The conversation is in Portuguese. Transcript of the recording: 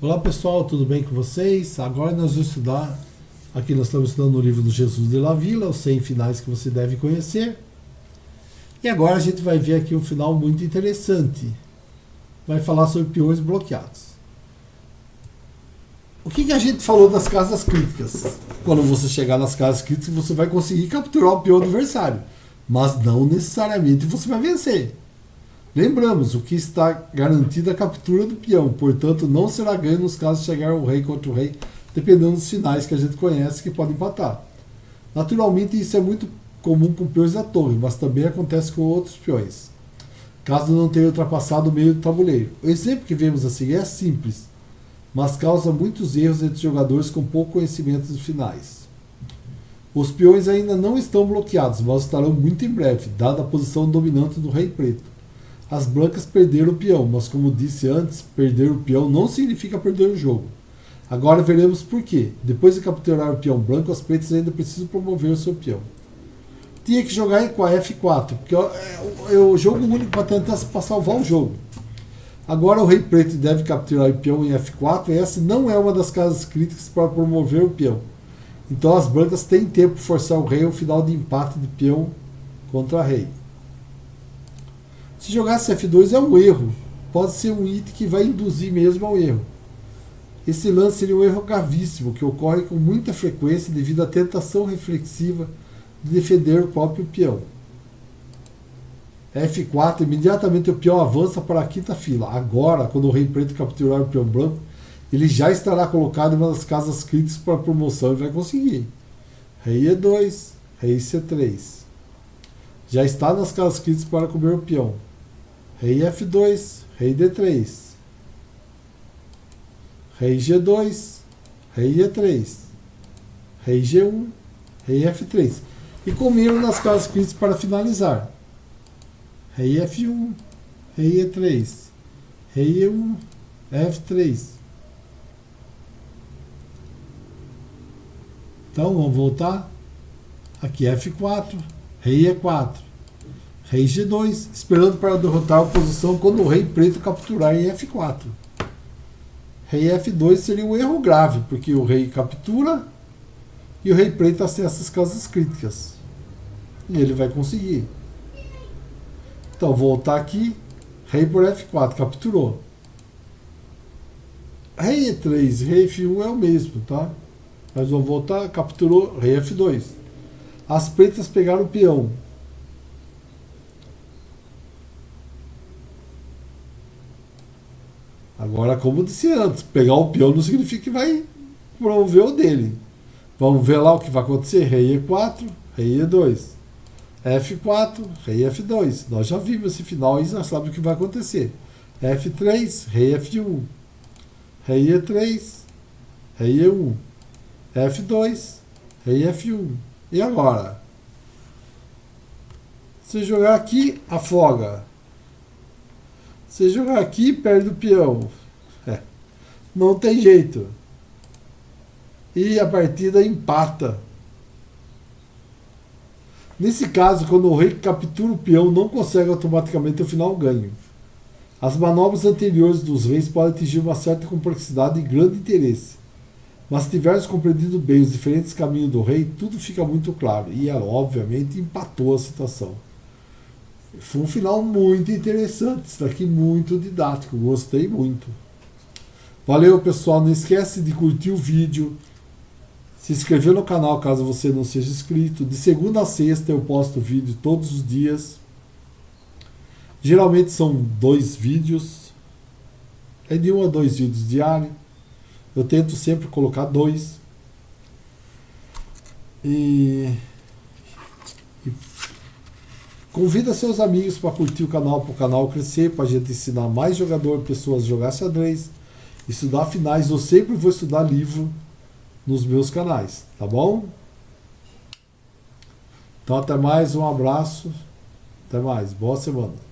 Olá pessoal, tudo bem com vocês? Agora nós vamos estudar, aqui nós estamos estudando o livro do Jesus de la Villa, os 100 finais que você deve conhecer. E agora a gente vai ver aqui um final muito interessante. Vai falar sobre peões bloqueados. O que a gente falou das casas críticas? Quando você chegar nas casas críticas, você vai conseguir capturar o peão adversário, mas não necessariamente você vai vencer. Lembramos, o que está garantido é a captura do peão, portanto não será ganho nos casos de chegar o rei contra o rei, dependendo dos sinais que a gente conhece que podem empatar. Naturalmente isso é muito comum com peões da torre, mas também acontece com outros peões, caso não tenha ultrapassado o meio do tabuleiro. O exemplo que vemos a seguir é simples, mas causa muitos erros entre jogadores com pouco conhecimento dos finais. Os peões ainda não estão bloqueados, mas estarão muito em breve, dada a posição dominante do rei preto. As brancas perderam o peão, mas como disse antes, perder o peão não significa perder o jogo. Agora veremos por quê. Depois de capturar o peão branco, as pretas ainda precisam promover o seu peão. Tinha que jogar com a F4, porque é o jogo único para salvar o jogo. Agora o rei preto deve capturar o peão em F4, e essa não é uma das casas críticas para promover o peão. Então as brancas têm tempo de forçar o rei ao final de empate de peão contra rei. Se jogasse F2 é um erro, pode ser um item que vai induzir mesmo ao erro. Esse lance seria um erro gravíssimo, que ocorre com muita frequência devido à tentação reflexiva de defender o próprio peão. F4, imediatamente o peão avança para a quinta fila. Agora, quando o rei preto capturar o peão branco, ele já estará colocado em uma das casas críticas para promoção e vai conseguir. Rei E2, rei C3. Já está nas casas críticas para comer o peão. Rei F2, rei D3, rei G2, rei E3, rei G1, rei F3. E comiram nas casas críticas para finalizar. Rei F1, rei E3, rei E1, F3. Então vamos voltar. Aqui F4, rei E4. Rei G2, esperando para derrotar a oposição quando o rei preto capturar em F4. Rei F2 seria um erro grave, porque o rei captura e o rei preto acessa as casas críticas. E ele vai conseguir. Então, voltar aqui, rei por F4, capturou. Rei E3, rei F1 é o mesmo, tá? Mas vamos voltar, capturou, rei F2. As pretas pegaram o peão. Agora, como disse antes, pegar o peão não significa que vai promover o dele. Vamos ver lá o que vai acontecer. Rei E4, rei E2. F4, rei F2. Nós já vimos esse final e já sabemos o que vai acontecer. F3, rei F1. Rei E3, rei E1. F2, rei F1. E agora? Se jogar aqui, afoga. Se jogar aqui, perde o peão. Não tem jeito. E a partida empata. Nesse caso, quando o rei captura o peão, não consegue automaticamente o final ganho. As manobras anteriores dos reis podem atingir uma certa complexidade e grande interesse. Mas se tivermos compreendido bem os diferentes caminhos do rei, tudo fica muito claro. E, obviamente, empatou a situação. Foi um final muito interessante, isso daqui muito didático, gostei muito. Valeu pessoal, não esquece de curtir o vídeo, se inscrever no canal caso você não seja inscrito. De segunda a sexta eu posto vídeo todos os dias. Geralmente são 2 vídeos, é de 1 a 2 vídeos diários. Eu tento sempre colocar 2. Convida seus amigos para curtir o canal, para o canal crescer, para a gente ensinar mais pessoas a jogar xadrez, estudar finais. Eu sempre vou estudar livro nos meus canais, tá bom? Então até mais, um abraço, até mais, boa semana.